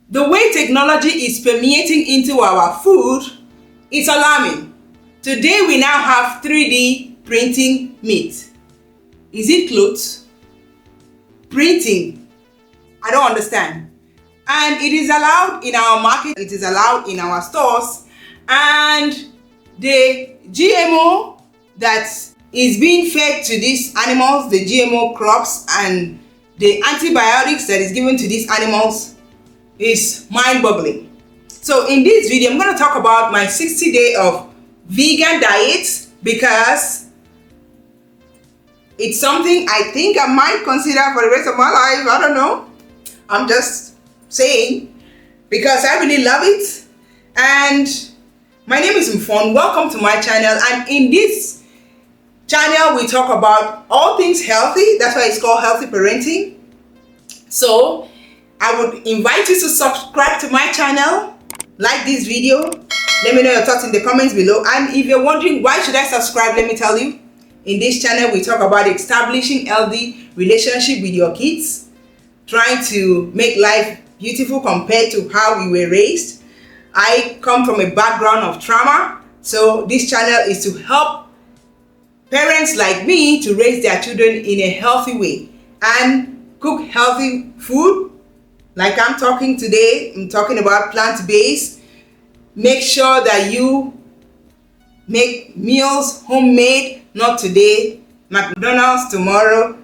The way technology is permeating into our food is alarming. Today we now have 3D printing meat. Is it clothes? Printing? I don't understand. And it is allowed in our market, it is allowed in our stores, and the GMO that is being fed to these animals, the GMO crops and the antibiotics that is given to these animals is mind-boggling. So in this video, I'm going to talk about my 60-day of vegan diet because it's something I think I might consider for the rest of my life. I don't know. I'm just saying because I really love it. And my name is Mfon. Welcome to my channel. And in this channel, we talk about all things healthy. That's why it's called Healthy Parenting. So I would invite you to subscribe to my channel, like this video, let me know your thoughts in the comments below. And if you're wondering why should I subscribe, let me tell you. In this channel, we talk about establishing healthy relationship with your kids, trying to make life beautiful compared to how we were raised. I come from a background of trauma, so this channel is to help parents like me to raise their children in a healthy way and cook healthy food. Like I'm talking today, I'm talking about plant-based. Make sure that you make meals homemade, not today, McDonald's tomorrow,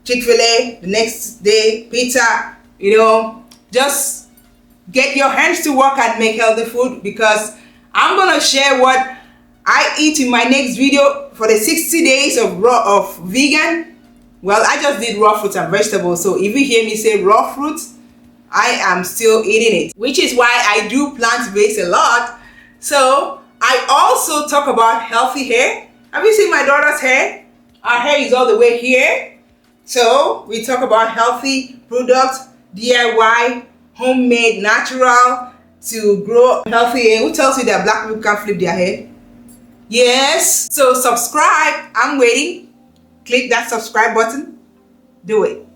Chick-fil-A the next day, pizza, just get your hands to work and make healthy food because I'm going to share what I eat in my next video for the 60 days of vegan. Well, I just did raw fruits and vegetables, so if you hear me say raw fruits, I am still eating it, which is why I do plant-based a lot. So I also talk about healthy hair. Have you seen my daughter's hair? Our hair is all the way here. So we talk about healthy products, DIY, homemade, natural, to grow healthy hair. Who tells you that black people can't flip their hair? Yes. So subscribe. I'm waiting. Click that subscribe button. Do it.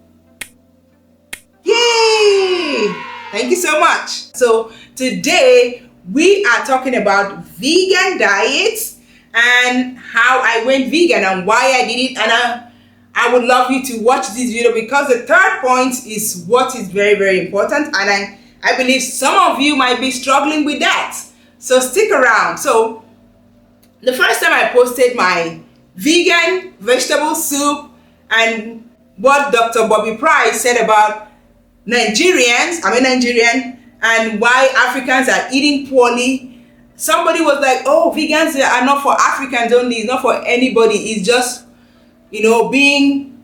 Yay! Thank you so much. So today we are talking about vegan diets and how I went vegan and why I did it. And I would love you to watch this video because the third point is what is very, very important. And I believe some of you might be struggling with that. So stick around. So the first time I posted my vegan vegetable soup and what Dr. Bobby Price said about Nigerians, I'm a Nigerian, and why Africans are eating poorly. Somebody was like, oh, vegans are not for Africans only, it's not for anybody. It's just, being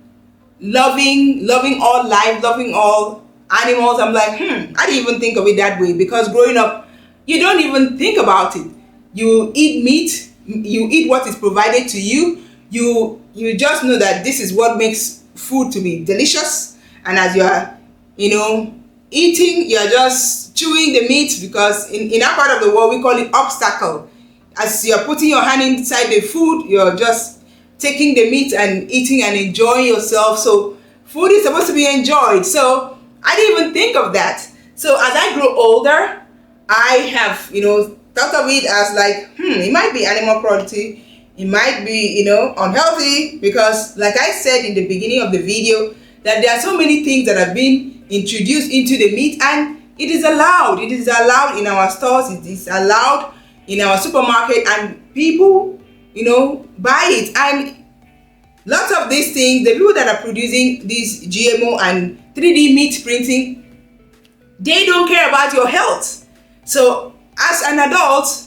loving all life, loving all animals. I'm like, I didn't even think of it that way because growing up, you don't even think about it. You eat meat, you eat what is provided to you. You just know that this is what makes food to be delicious. And as you are eating, you're just chewing the meat because in our part of the world, we call it obstacle. As you're putting your hand inside the food, you're just taking the meat and eating and enjoying yourself. So food is supposed to be enjoyed. So I didn't even think of that. So as I grow older, I have, thought of it as like, it might be animal cruelty. It might be, unhealthy because like I said in the beginning of the video, that there are so many things that have been introduced into the meat and it is allowed. It is allowed in our stores. It is allowed in our supermarket and people, buy it. And lots of these things, the people that are producing this GMO and 3D meat printing, they don't care about your health. So as an adult,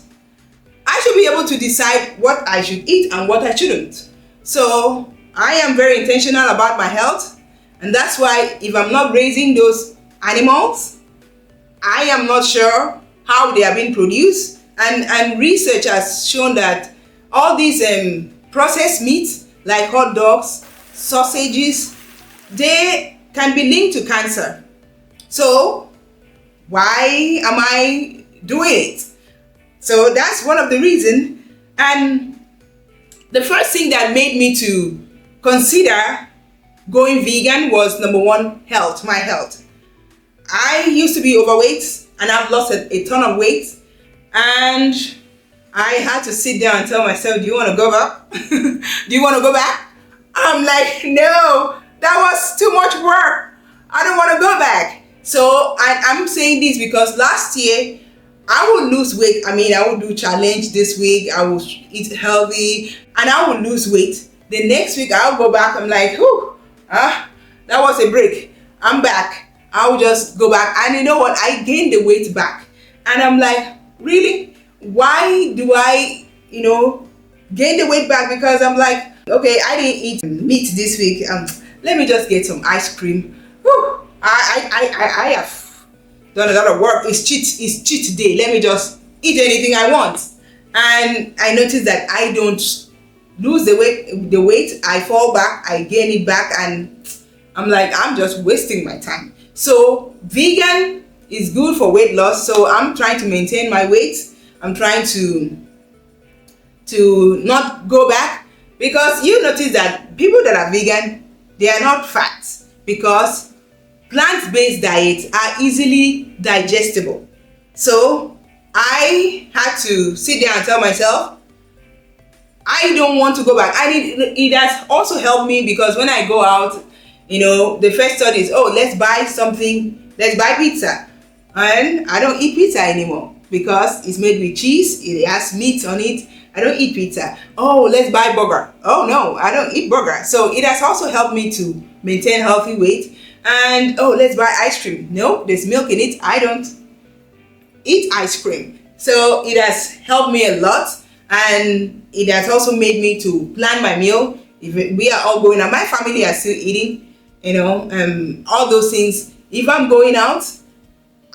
I should be able to decide what I should eat and what I shouldn't. So I am very intentional about my health. And that's why if I'm not raising those animals, I am not sure how they are being produced. And research has shown that all these processed meats like hot dogs, sausages, they can be linked to cancer. So why am I doing it? So that's one of the reasons. And the first thing that made me to consider going vegan was number one, health, my health. I used to be overweight. and I've lost a ton of weight. And I had to sit down and tell myself, do you want to go back? Do you want to go back? I'm like, no, that was too much work. I don't want to go back. So I'm saying this because last year I would lose weight. I mean, I would do challenge this week. I would eat healthy and I would lose weight. The next week I'll go back. I'm like, whew, that was a break. I'm back. I'll just go back. And you know what? I gained the weight back. And I'm like, really? Why do I, gain the weight back? Because I'm like, okay, I didn't eat meat this week. Let me just get some ice cream. Whew, I have done a lot of work. It's cheat day. Let me just eat anything I want. And I noticed that I don't lose the weight. I fall back, I gain it back, and I'm like, I'm just wasting my time. So vegan is good for weight loss. So I'm trying to maintain my weight. I'm trying to not go back, because you notice that people that are vegan, they are not fat, because plant-based diets are easily digestible. So I had to sit down and tell myself, I don't want to go back. It has also helped me, because when I go out, the first thought is, oh, let's buy something, let's buy pizza. And I don't eat pizza anymore because it's made with cheese, it has meat on it. I don't eat pizza. Oh, let's buy burger. Oh no, I don't eat burger. So it has also helped me to maintain healthy weight. And oh, let's buy ice cream. No, there's milk in it. I don't eat ice cream. So it has helped me a lot, and it has also made me to plan my meal. If we are all going out, my family are still eating, all those things. If I'm going out,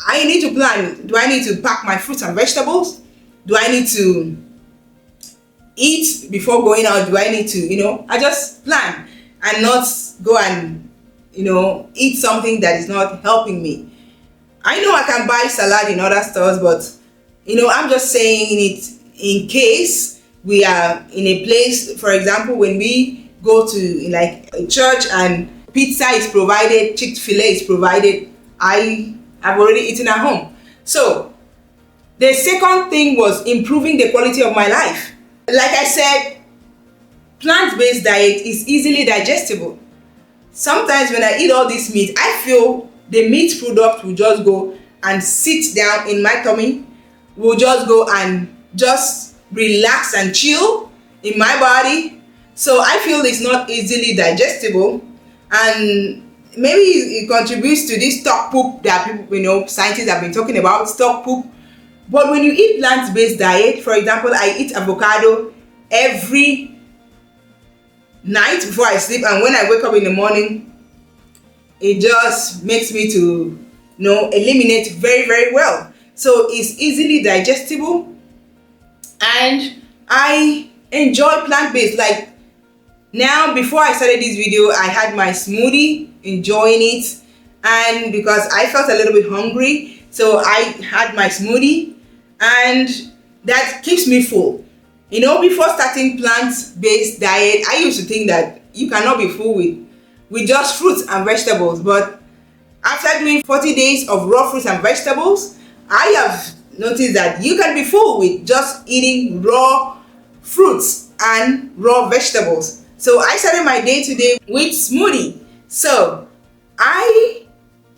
I need to plan. Do I need to pack my fruits and vegetables? Do I need to eat before going out? Do I need to, I just plan and not go and, eat something that is not helping me. I know I can buy salad in other stores, but, I'm just saying it in case we are in a place, for example, when we go to like a church and pizza is provided, Chick-fil-A is provided, I have already eaten at home. So the second thing was improving the quality of my life. Like I said, plant-based diet is easily digestible. Sometimes when I eat all this meat, I feel the meat product will just go and sit down in my tummy, will just go and just relax and chill in my body. So I feel it's not easily digestible, and maybe it contributes to this stock poop that people, scientists have been talking about, stock poop. But when you eat plant-based diet, for example, I eat avocado every night before I sleep, and when I wake up in the morning, it just makes me to eliminate very, very well. So it's easily digestible, and I enjoy plant-based. Like now, before I started this video, I had my smoothie, enjoying it, and because I felt a little bit hungry, so I had my smoothie, and that keeps me full. Before starting plant-based diet, I used to think that you cannot be full with just fruits and vegetables. But after doing 40 days of raw fruits and vegetables, I have noticed that you can be full with just eating raw fruits and raw vegetables. So I started my day today with smoothie. So I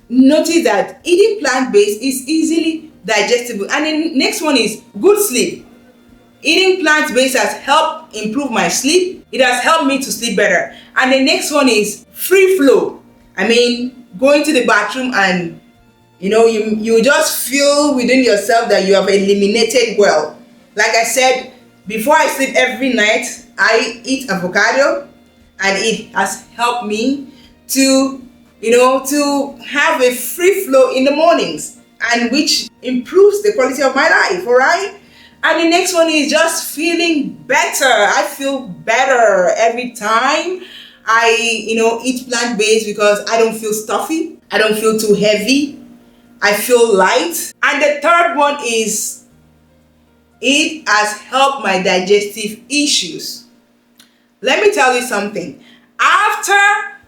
noticed that eating plant-based is easily digestible. And the next one is good sleep. Eating plant-based has helped improve my sleep. It has helped me to sleep better. And the next one is free flow. I mean, going to the bathroom and you just feel within yourself that you have eliminated well. Like I said, before I sleep every night, I eat avocado, and it has helped me to have a free flow in the mornings, and which improves the quality of my life. All right. And the next one is just feeling better. I feel better every time I eat plant-based, because I don't feel stuffy. I don't feel too heavy. I feel light. And the third one is it has helped my digestive issues. Let me tell you something. After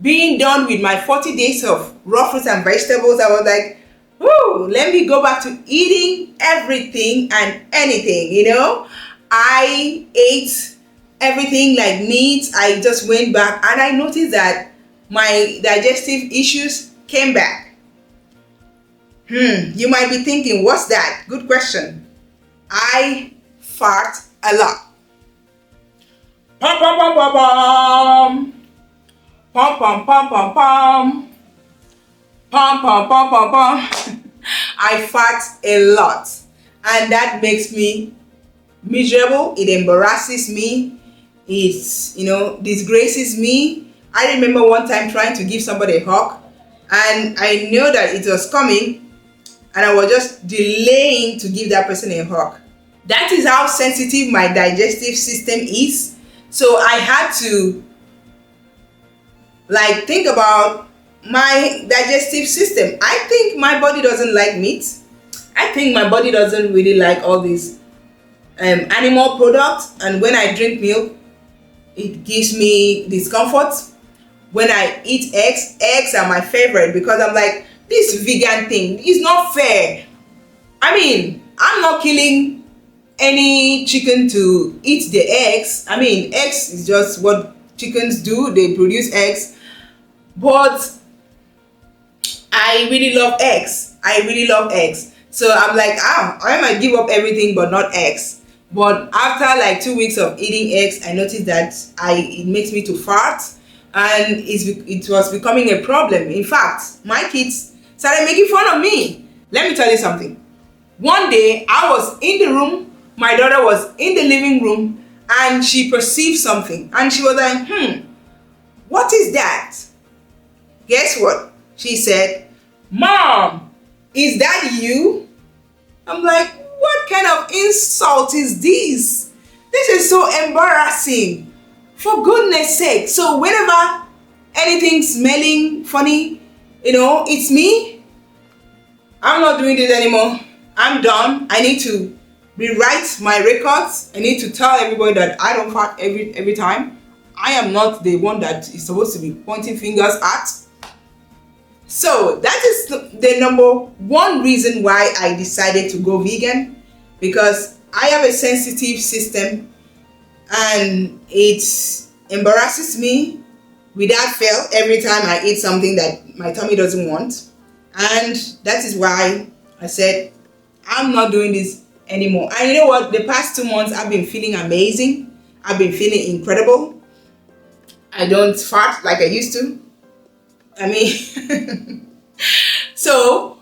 being done with my 40 days of raw fruits and vegetables, I was like, Woo, let me go back to eating everything and anything, I ate everything like meat. I just went back and I noticed that my digestive issues came back. You might be thinking, what's that? Good question. I fart a lot. Pom pom pom pom pom. Pom pom pom pom pom. Pom pom pom pom pom. I fart a lot, and that makes me miserable. It embarrasses me. It disgraces me. I remember one time trying to give somebody a hug, and I knew that it was coming, and I was just delaying to give that person a hug. That is how sensitive my digestive system is. So I had to think about my digestive system. I think my body doesn't like meat. I think my body doesn't really like all these animal products. And when I drink milk, it gives me discomfort. When I eat eggs are my favorite, because I'm like, this vegan thing is not fair. I mean, I'm not killing any chicken to eat the eggs. I mean, eggs is just what chickens do. They produce eggs. But I really love eggs. So I'm like, I might give up everything but not eggs. But after 2 weeks of eating eggs, I noticed that it makes me to fart, and it was becoming a problem. In fact, my kids started making fun of me. Let me tell you something. One day I was in the room, my daughter was in the living room, and she perceived something, and she was like, what is that? Guess what? She said, Mom, is that you? I'm like, what kind of insult is this? This is so embarrassing. For goodness sake. So whenever anything's smelling funny, it's me. I'm not doing this anymore. I'm done. I need to rewrite my records. I need to tell everybody that I don't fart every time. I am not the one that is supposed to be pointing fingers at. So that is the number one reason why I decided to go vegan, because I have a sensitive system and it embarrasses me without fail every time I eat something that my tummy doesn't want. And that is why I said, I'm not doing this anymore. And you know what? The past 2 months, I've been feeling amazing. I've been feeling incredible. I don't fart like I used to. I mean, so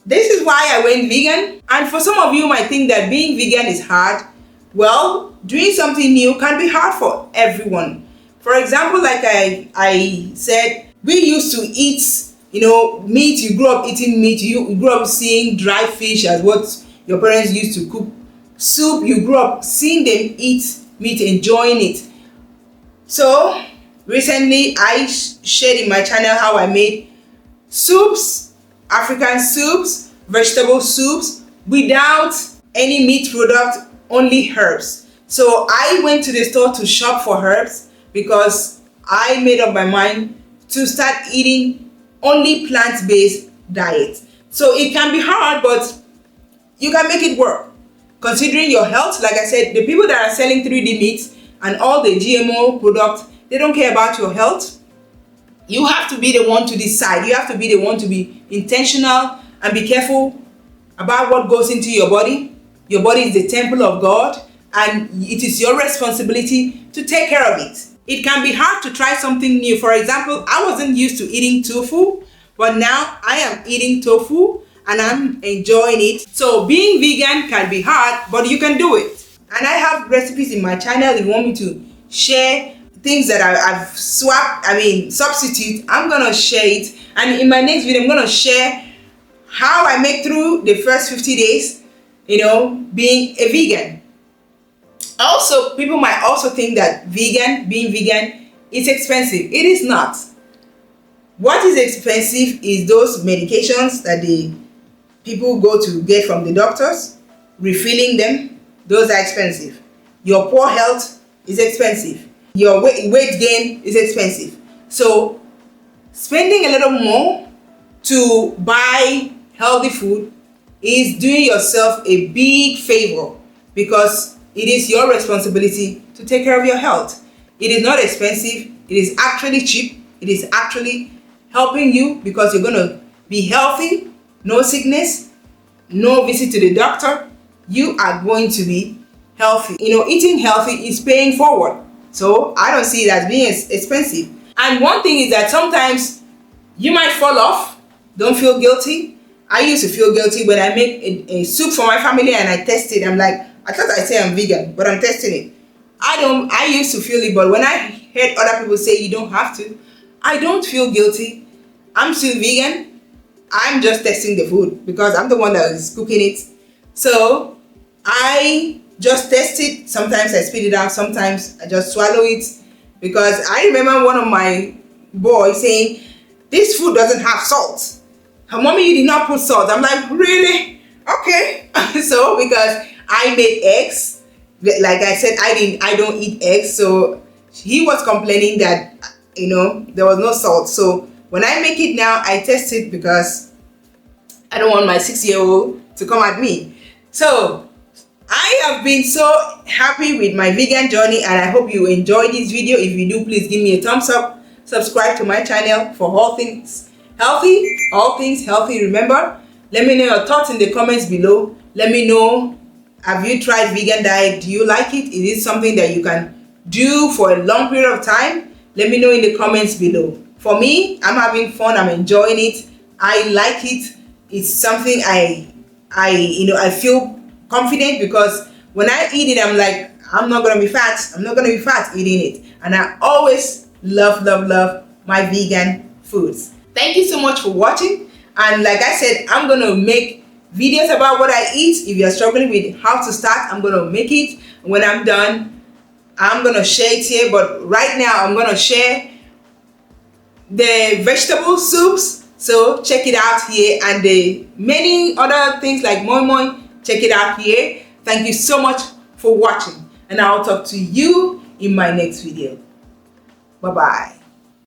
this is why I went vegan. And for some of you might think that being vegan is hard. Well, doing something new can be hard for everyone. For example, like I said, we used to eat, meat. You grew up eating meat. You grew up seeing dry fish as what your parents used to cook. Soup, you grew up seeing them eat meat, enjoying it. So recently, I shared in my channel how I made soups, African soups, vegetable soups, without any meat product, only herbs. So I went to the store to shop for herbs because I made up my mind to start eating only plant-based diet. So it can be hard, but you can make it work. Considering your health, like I said, the people that are selling 3D meats and all the GMO products, they don't care about your health. You have to be the one to decide. You have to be the one to be intentional and be careful about what goes into your body. Your body is the temple of God, and it is your responsibility to take care of it. It can be hard to try something new. For example, I wasn't used to eating tofu, but now I am eating tofu and I'm enjoying it. So being vegan can be hard, but you can do it. And I have recipes in my channel. If you want me to share things that I've substitute, I'm gonna share it. And in my next video, I'm gonna share how I make through the first 50 days, being a vegan. Also, people might also think that being vegan is expensive. It is not. What is expensive is those medications that the people go to get from the doctors, refilling them. Those are expensive. Your poor health is expensive. Your weight gain is expensive. So spending a little more to buy healthy food is doing yourself a big favor, because it is your responsibility to take care of your health. It is not expensive. It is actually cheap. It is actually helping you, because you're going to be healthy, no sickness, no visit to the doctor. You are going to be healthy. Eating healthy is paying forward. So I don't see it as being expensive. And one thing is that sometimes you might fall off. Don't feel guilty. I used to feel guilty when I make a soup for my family and I test it. I'm like, I thought I say I'm vegan, but I'm testing it. I used to feel it, but when I heard other people say you don't have to, I don't feel guilty. I'm still vegan. I'm just testing the food because I'm the one that is cooking it. So I just test it. Sometimes I spit it out. Sometimes I just swallow it, because I remember one of my boys saying, this food doesn't have salt. Her mommy, you did not put salt. I'm like, really? Okay. So because I made eggs, like I said, I don't eat eggs. So he was complaining that, there was no salt. So when I make it now, I test it because I don't want my 6-year-old to come at me. So I have been so happy with my vegan journey, and I hope you enjoyed this video. If you do, please give me a thumbs up. Subscribe to my channel for all things healthy, all things healthy. Remember, let me know your thoughts in the comments below. Let me know, have you tried vegan diet? Do you like it? Is it something that you can do for a long period of time? Let me know in the comments below. For me, I'm having fun. I'm enjoying it. I like it. It's something I feel confident, because when I eat it, I'm like, I'm not gonna be fat. I'm not gonna be fat eating it. And I always love my vegan foods. Thank you so much for watching. And like I said, I'm gonna make videos about what I eat. If you're struggling with how to start, I'm gonna make it. When I'm done, I'm gonna share it here. But right now, I'm gonna share the vegetable soups. So check it out here, and the many other things like moi moi. Check it out here. Thank you so much for watching, and I'll talk to you in my next video. Bye bye.